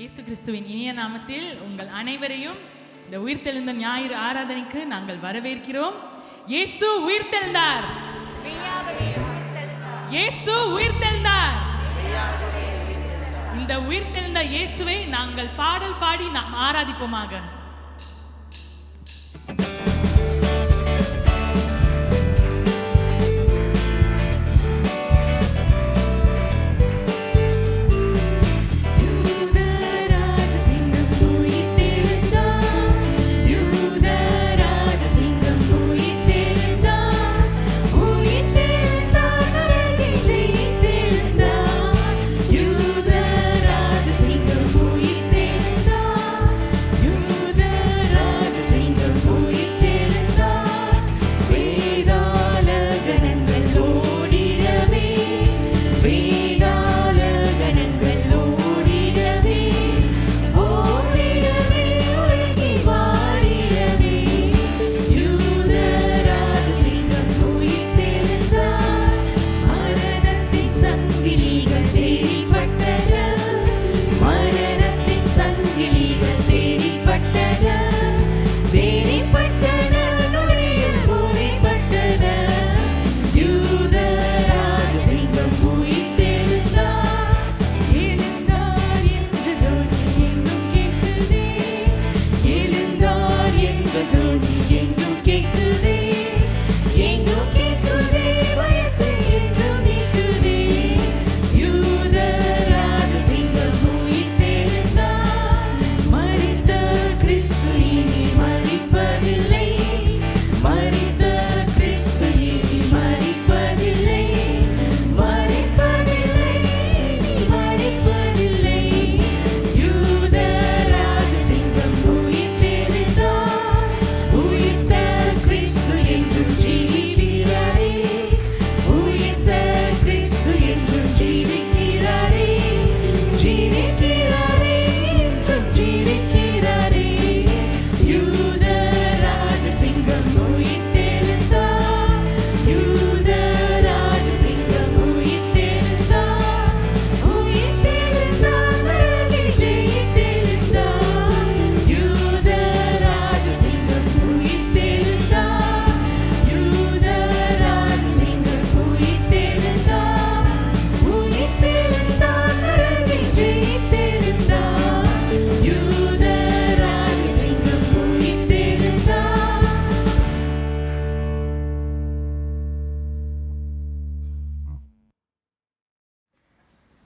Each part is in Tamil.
இயேசு கிறிஸ்துவின் இனிய நாமத்தில் உங்கள் அனைவரையும் இந்த உயிர்த்தெழுந்த ஞாயிறு ஆராதனைக்கு நாங்கள் வரவேற்கிறோம். இயேசு உயிர்த்தெழுந்தார். இயேசு உயிர்த்தெழுந்தார். இந்த உயிர்த்தெழுந்த இயேசுவை நாங்கள் பாடல் பாடி நாம் ஆராதிப்போமாக.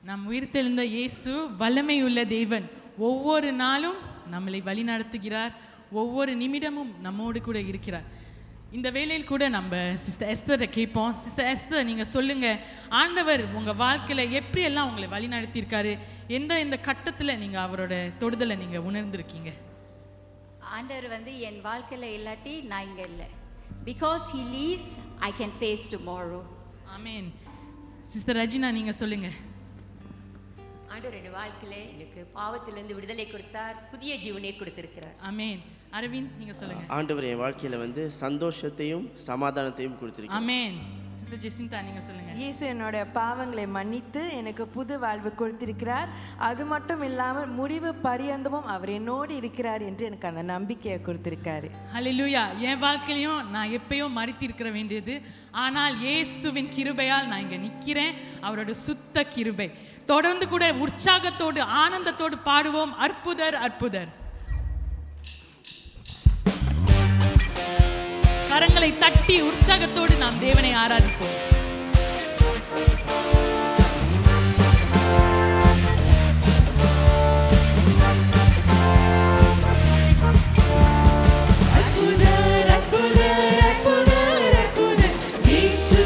நம் உயிர்த்தெழுந்த இயேசு வல்லமையுள்ள தேவன். ஒவ்வொரு நாளும் நம்மளை வழி நடத்துகிறார். ஒவ்வொரு நிமிடமும் நம்மோடு கூட இருக்கிறார். இந்த வேளையில் கூட நம்ம சிஸ்டர் எஸ்தரை கேட்போம். சிஸ்டர் எஸ்தர், நீங்கள் சொல்லுங்கள், ஆண்டவர் உங்கள் வாழ்க்கையில் எப்படியெல்லாம் உங்களை வழி நடத்தியிருக்காரு? எந்த கட்டத்தில் நீங்கள் அவரோட தொடுதலை நீங்கள் உணர்ந்திருக்கீங்க? ஆண்டவர் என் வாழ்க்கையில் இல்லாட்டி நான் இங்கே இல்லை. Because he leaves I can face tomorrow. ஆமேன். சிஸ்டர் ரஜினா, நீங்கள் சொல்லுங்கள். ஆண்டவர் என் வாழ்க்கையில எனக்கு பாவத்திலிருந்து விடுதலை கொடுத்தார், புதிய ஜீவனை கொடுத்திருக்கிறார். ஆமென். அரவிந்த், நீங்க சொல்லுங்க. ஆண்டவர் என் வாழ்க்கையில சந்தோஷத்தையும் சமாதானத்தையும் கொடுத்திருக்கிறார். ஆமென். சிஸ்டர் ஜெசிந்தா, நீங்க சொல்லுங்க. இயேசு என்னோட பாவங்களை மன்னித்து எனக்கு புது வாழ்வு கொடுத்திருக்கிறார். அது மட்டும் இல்லாமல் முடிவு பரியந்தமும் அவர் என்னோடு இருக்கிறார் என்று எனக்கு அந்த நம்பிக்கையை கொடுத்திருக்காரு. ஹல்லேலூயா. என் வாழ்க்கையிலையும் நான் எப்பயோ மரித்திருக்கிற வேண்டியது, ஆனால் இயேசுவின் கிருபையால் நான் இங்கே நிற்கிறேன். அவரோட சுத்த கிருபை. தொடர்ந்து கூட உற்சாகத்தோடு ஆனந்தத்தோடு பாடுவோம், அற்புதர் அற்புதர். கரங்களை தட்டி உற்சாகத்தோடு நாம் தேவனை ஆராதிப்போம். Yesu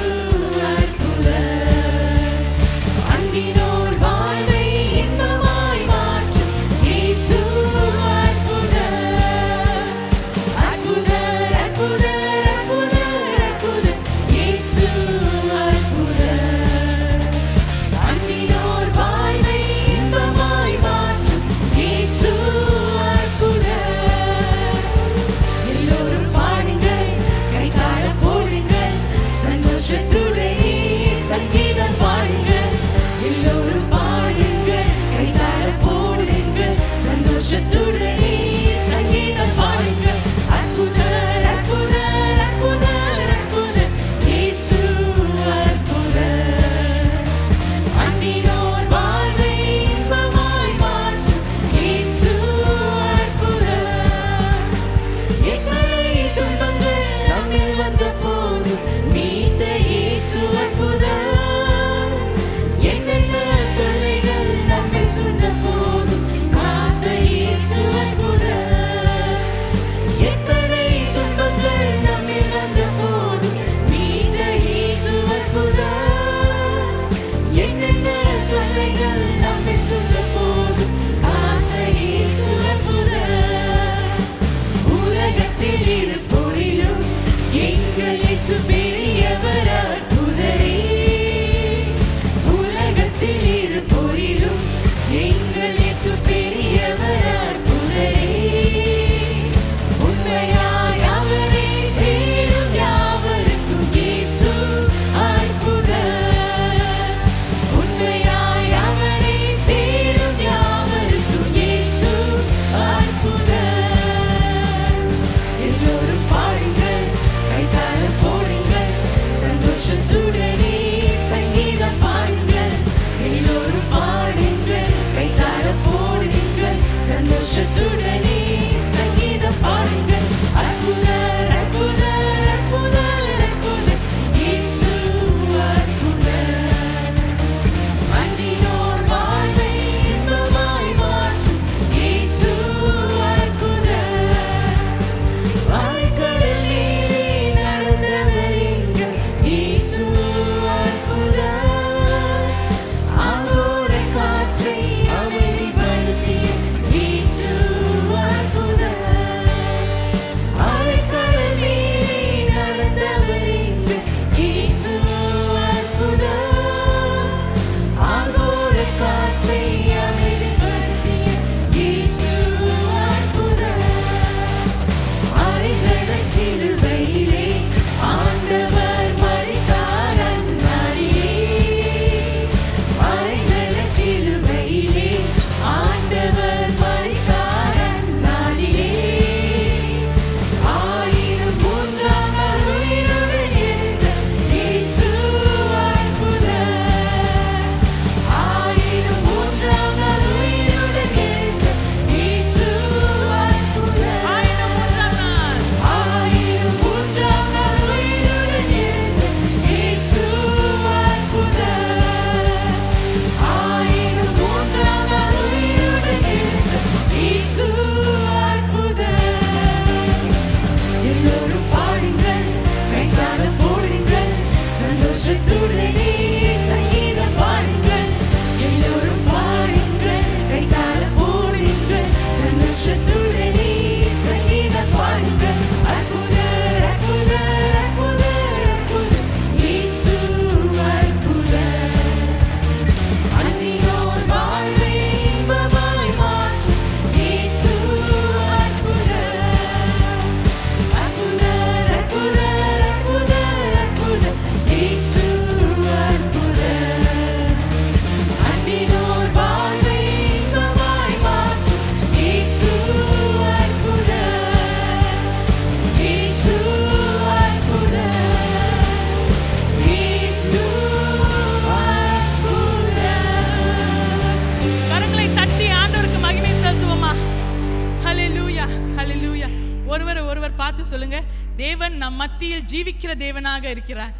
ஒருவர் பார்த்து சொல்லுங்க, தேவன் நம் மத்தியில் ஜீவிக்கிற தேவனாக இருக்கிறார்.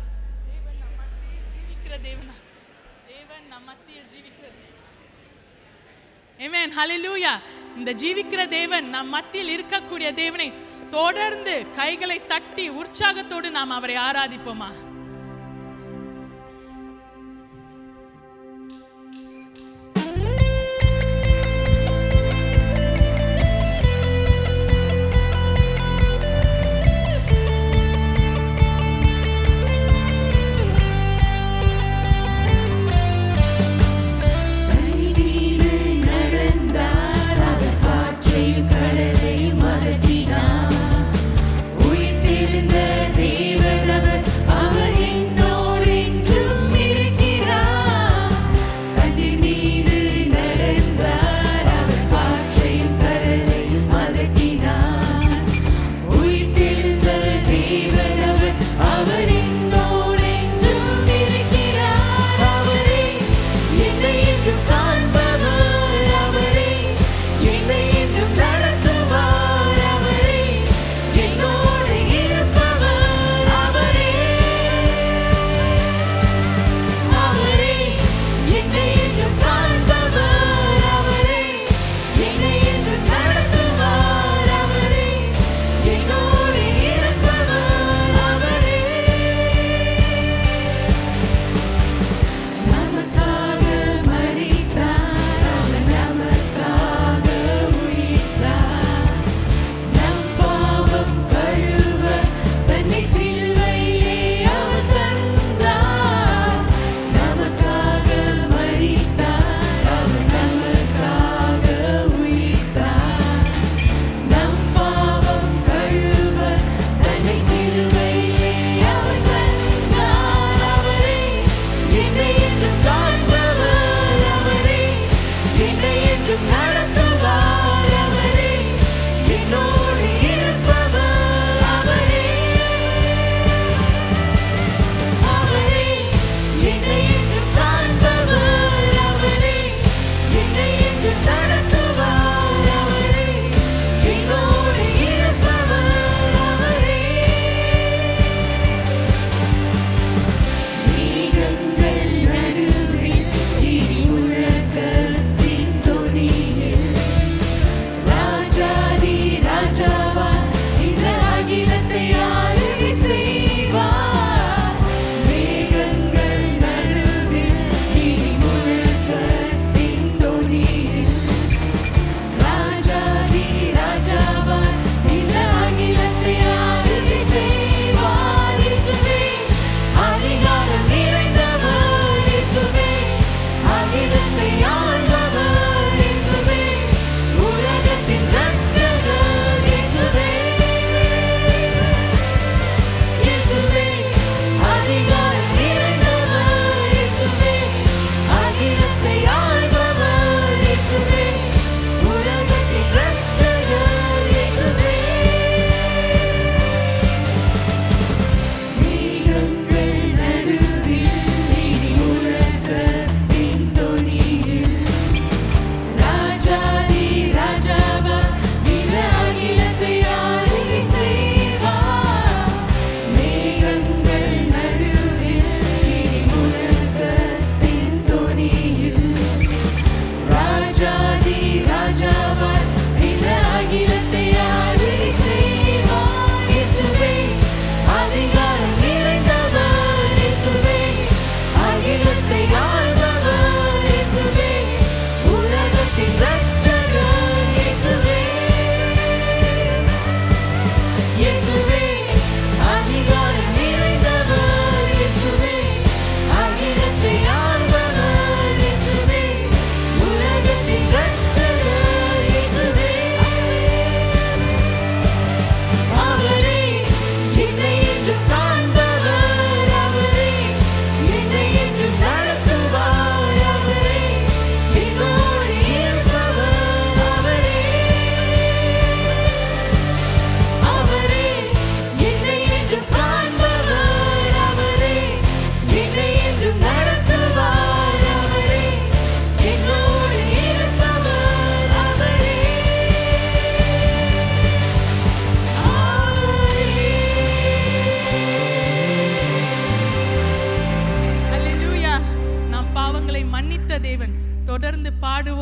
தேவன் நம் மத்தியில் ஜீவிக்கிற தேவனா, தேவன் நம் மத்தியில் ஜீவிக்கிற தேவன். ஆமென், ஹல்லேலூயா. இந்த ஜீவிக்கிற தேவன் நம் மத்தியில் இருக்கக்கூடிய தேவனை தொடர்ந்து கைகளை தட்டி உற்சாகத்தோடு நாம் அவரை ஆராதிப்போமா? மேகங்கள் நடுவில் இடி முழக்கத்தின் தொனியில்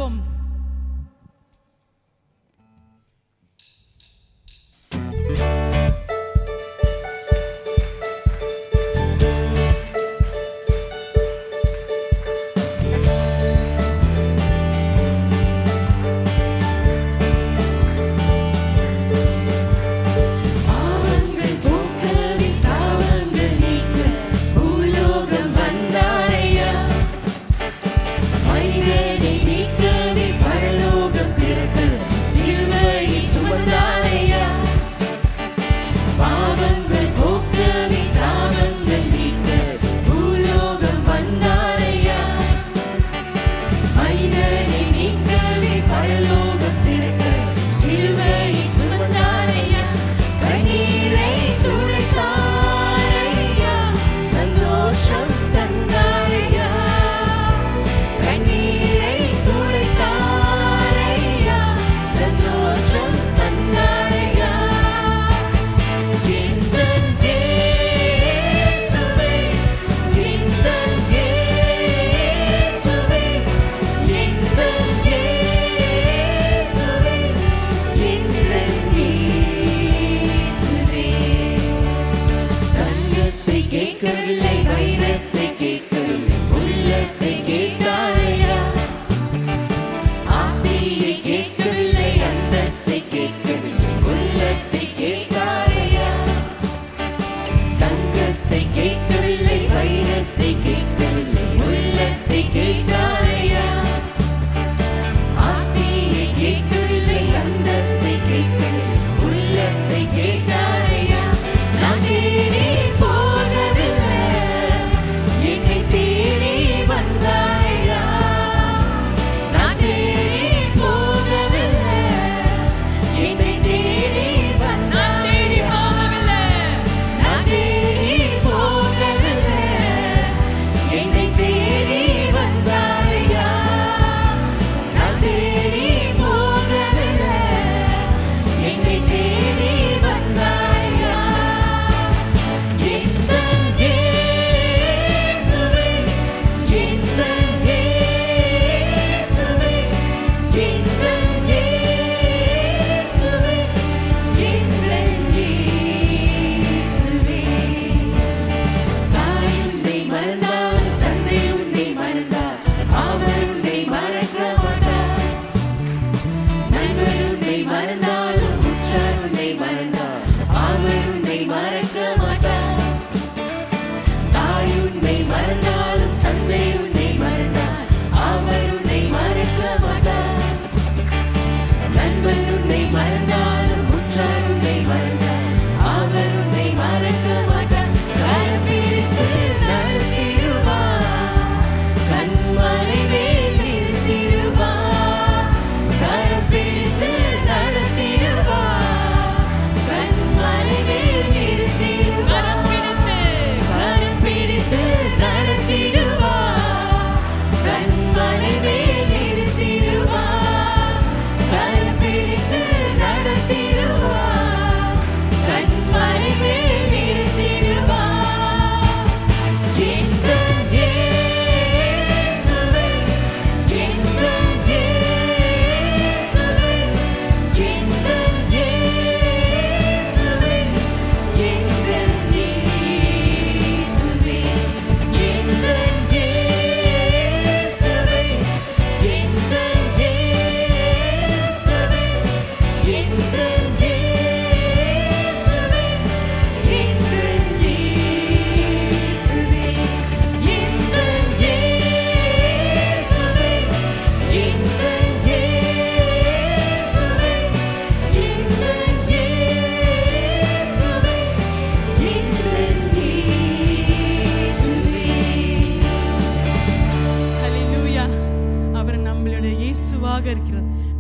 பாடுவோம்.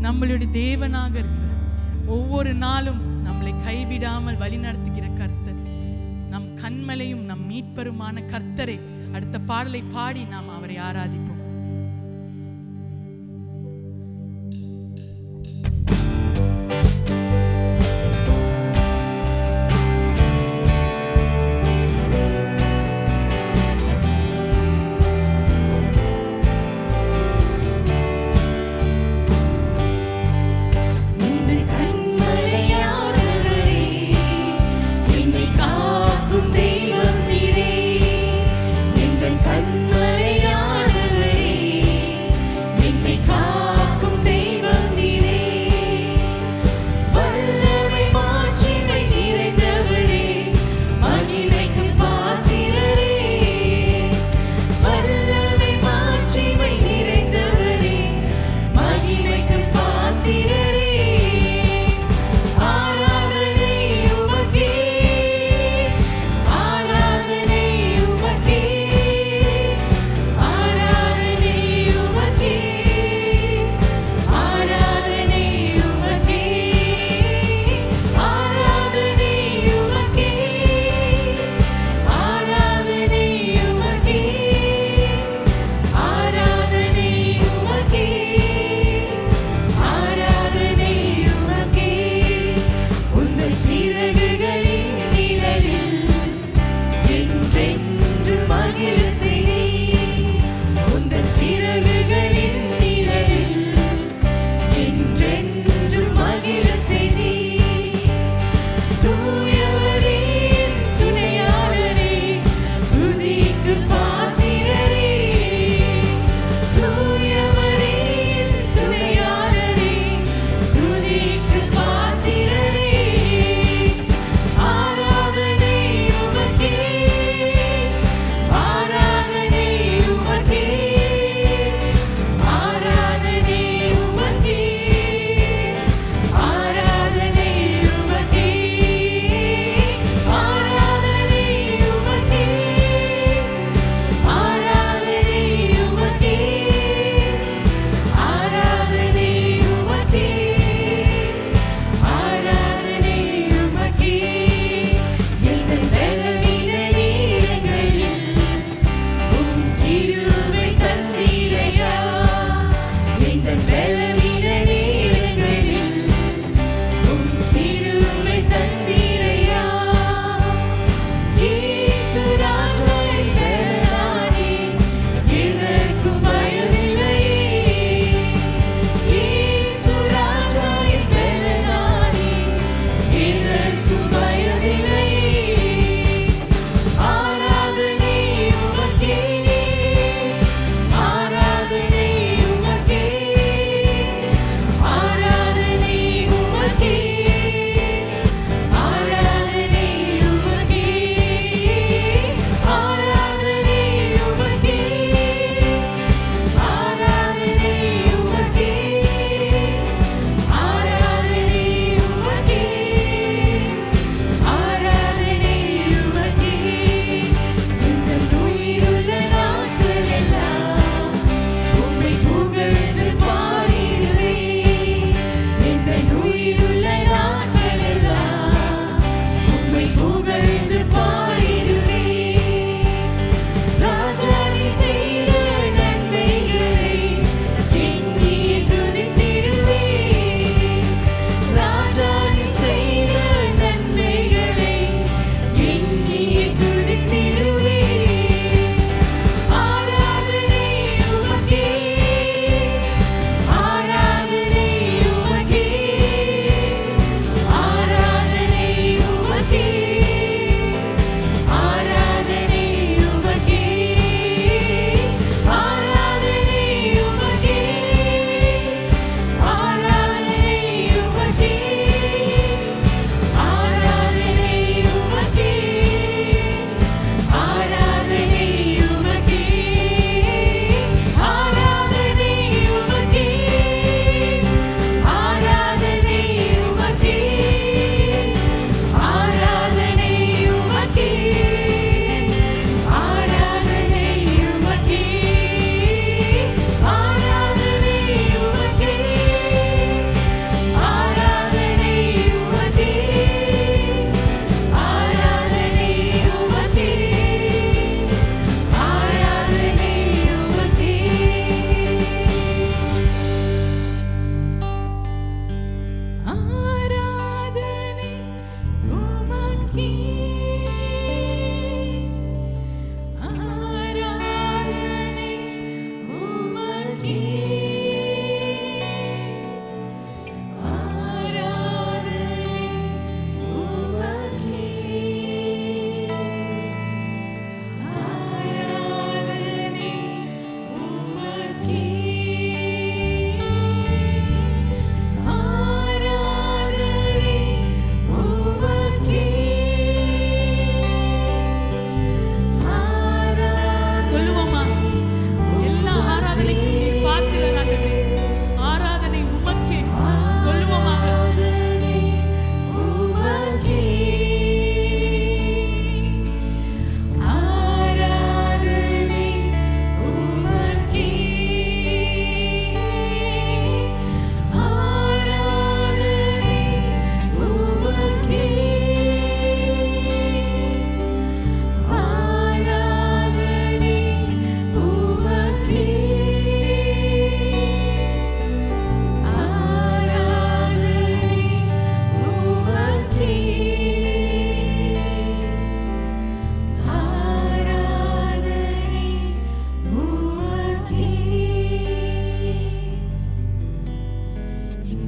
நம்மளுடைய தேவனாக இருக்கிறார். ஒவ்வொரு நாளும் நம்மளை கைவிடாமல் வழிநடத்துகிற கர்த்தர், நம் கண்மலையும் நம் மீட்பருமான கர்த்தரை. அடுத்த பாடலை பாடி நாம் அவரை ஆராதிப்போம்.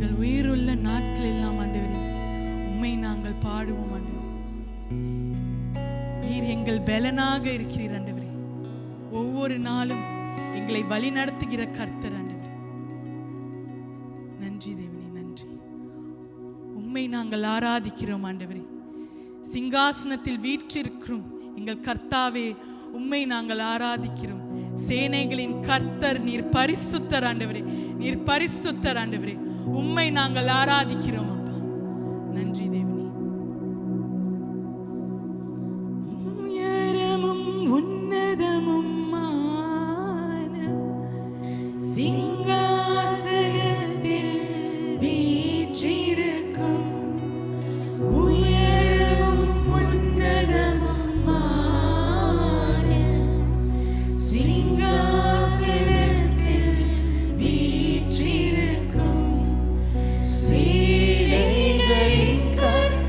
எங்கள் உயிருள்ள நாட்கள் எல்லாம் ஆண்டவரே உம்மை நாங்கள் பாடுவோம் ஆண்டவரே. நீர் எங்கள் பலனாக இருக்கிறீர் ஆண்டவரே. ஒவ்வொரு நாளும் எங்களை வழி நடத்துகிற கர்த்தர் ஆண்டவரே. நன்றி தேவனே, நன்றி. உம்மை நாங்கள் ஆராதிக்கிறோம் ஆண்டவரே. சிங்காசனத்தில் வீற்றிருக்கிறோம் எங்கள் கர்த்தாவே, உம்மை நாங்கள் ஆராதிக்கிறோம். சேனைகளின் கர்த்தர் நீர் பரிசுத்தர் ஆண்டவரே, நீர் பரிசுத்தர் ஆண்டவரே. உம்மை நாங்கள் ஆராதிக்கிறோம் அப்பா. நன்றி தேவனே. உயரமும் உன்னதமும் சிங்காசனத்தில் வீற்றிருக்கும் உயரமும் உன்னதமுமான சிங்காசனத்தில் வீற்றிருக்கும் சேனைகளின் கர்த்தர்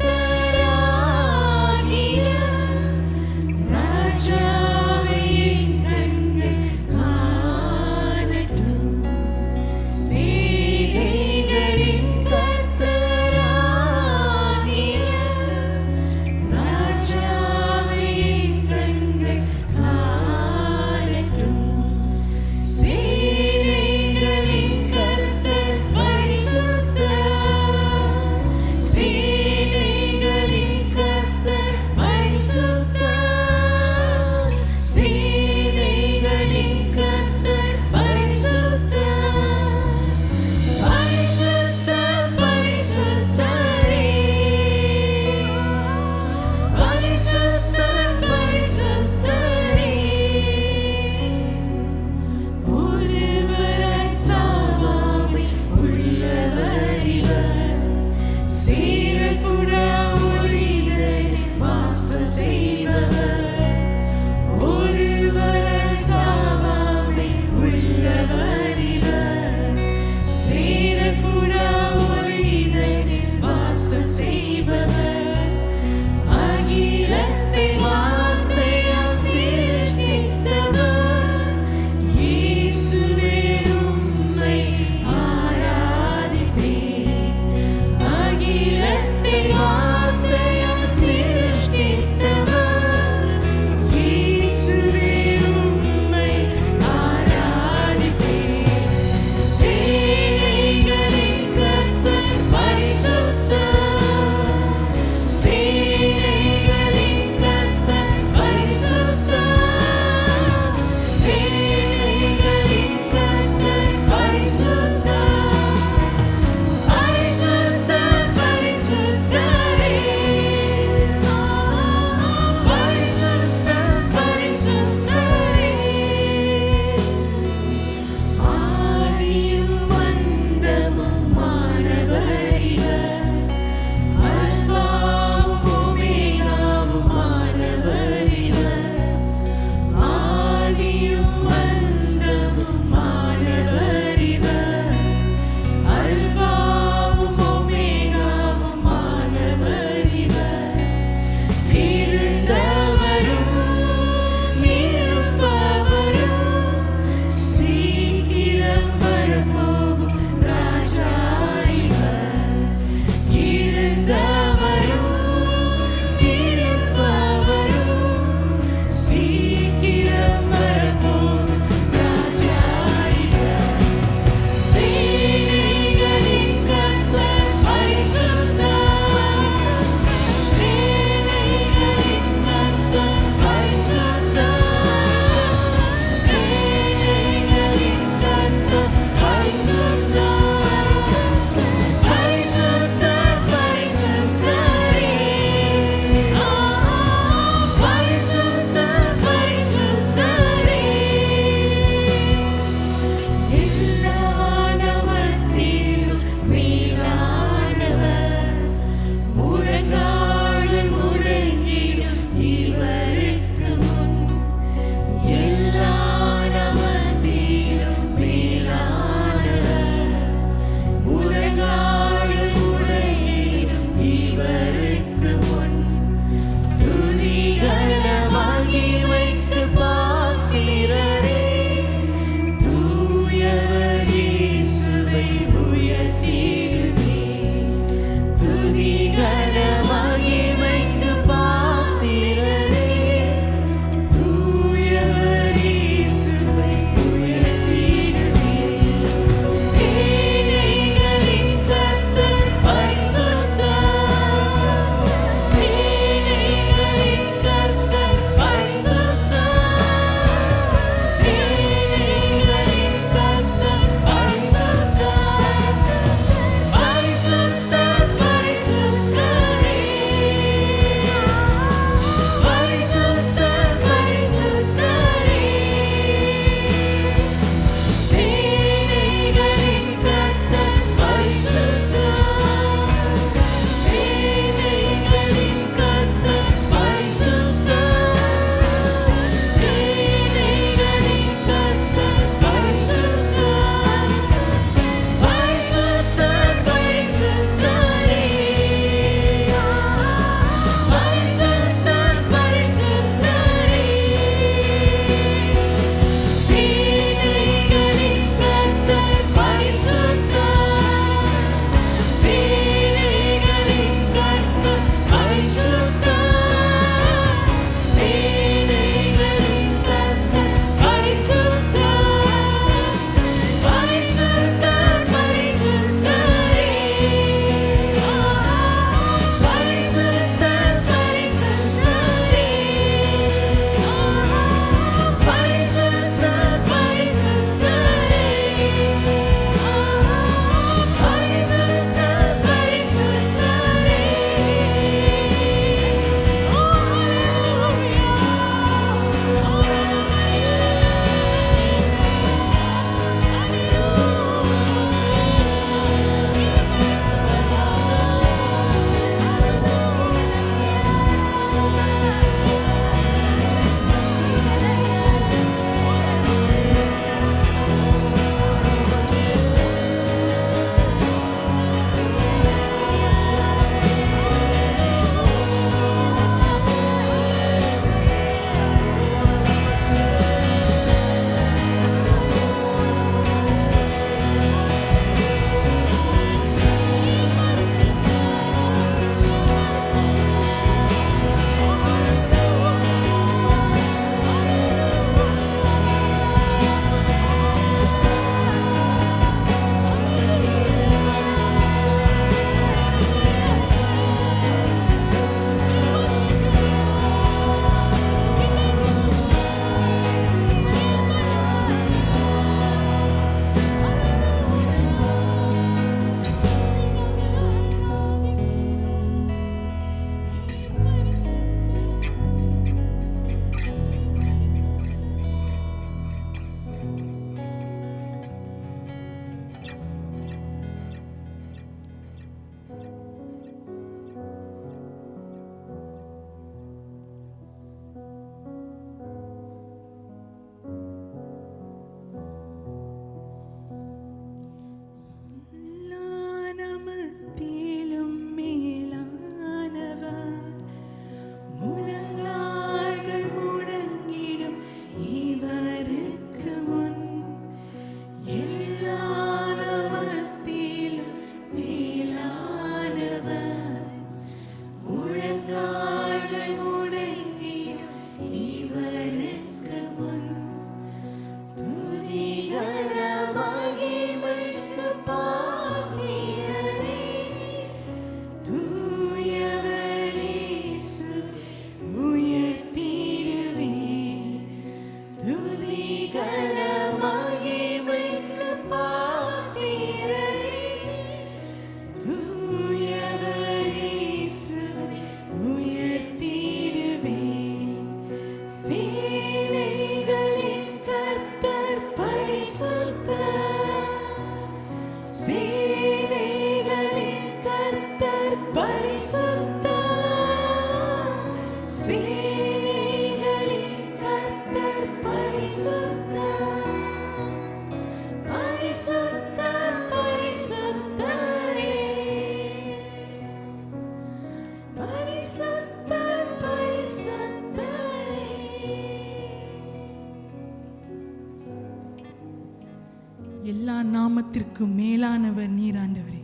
நாமத்திற்கு மேலானவர் நீர் ஆண்டவரே.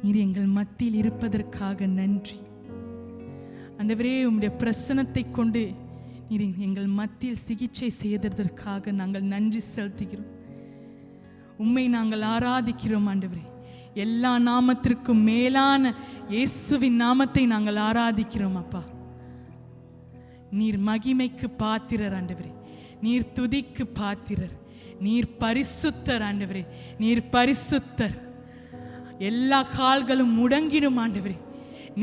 நீர் எங்கள் மத்தியில் இருப்பதற்காக நன்றி ஆண்டவரே. உம்முடைய பிரசன்னத்தை கொண்டு நீர் எங்கள் மத்தியில் சிகிச்சை செய்ததற்காக நாங்கள் நன்றி செலுத்துகிறோம். உம்மை நாங்கள் ஆராதிக்கிறோம் ஆண்டவரே. எல்லா நாமத்திற்கும் மேலான இயேசுவின் நாமத்தை நாங்கள் ஆராதிக்கிறோம் அப்பா. நீர் மகிமைக்கு பாத்திரர் ஆண்டவரே. நீர் துதிக்கு பாத்திரர். நீர் பரிசுத்தர் ஆண்டவரே. நீர் பரிசுத்தர். எல்லா கால்களும் முடங்கிடும் ஆண்டவரே.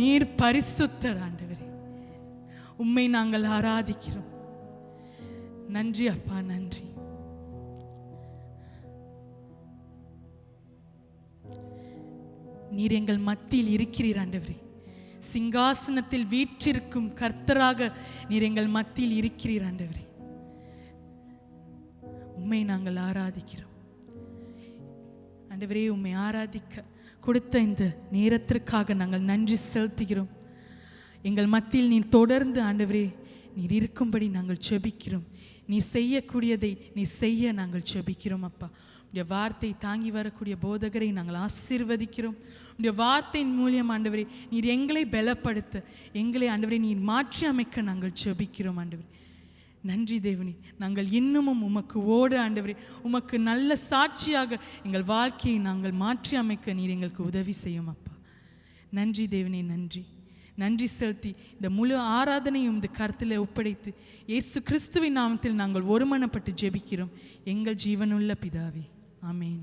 நீர் பரிசுத்தர் ஆண்டவரே. உம்மை நாங்கள் ஆராதிக்கிறோம். நன்றி அப்பா, நன்றி. நீர் எங்கள் மத்தியில் இருக்கிறீர் ஆண்டவரே. சிங்காசனத்தில் வீற்றிருக்கும் கர்த்தராக நீர் எங்கள் மத்தியில் இருக்கிறீர் ஆண்டவரே. உம்மை நாங்கள் ஆராதிக்கிறோம் ஆண்டவரே. உம்மை ஆராதிக்க கொடுத்த இந்த நேரத்திற்காக நாங்கள் நன்றி செலுத்துகிறோம். எங்கள் மத்தியில் நீர் தொடர்ந்து ஆண்டவரே நீர் இருக்கும்படி நாங்கள் செபிக்கிறோம். நீ செய்யக்கூடியதை நீ செய்ய நாங்கள் செபிக்கிறோம் அப்பா. உடைய வார்த்தை தாங்கி வரக்கூடிய போதகரை நாங்கள் ஆசீர்வதிக்கிறோம். உடைய வார்த்தையின் மூலியம் ஆண்டவரே நீர் எங்களை பலப்படுத்த, எங்களை ஆண்டவரே நீர் மாற்றி அமைக்க நாங்கள் செபிக்கிறோம் ஆண்டவரே. நன்றி தேவனே. நாங்கள் இன்னமும் உமக்கு ஓட ஆண்டவரே, உமக்கு நல்ல சாட்சியாக எங்கள் வாழ்க்கையை நாங்கள் மாற்றி அமைக்க நீர் எங்களுக்கு உதவி செய்யும் அப்பா. நன்றி தேவனே, நன்றி. நன்றி செலுத்தி இந்த முழு ஆராதனையும் இந்த கருத்தில் ஒப்படைத்து இயேசு கிறிஸ்துவின் நாமத்தில் நாங்கள் ஒருமனப்பட்டு ஜெபிக்கிறோம் எங்கள் ஜீவனுள்ள பிதாவே. ஆமேன்.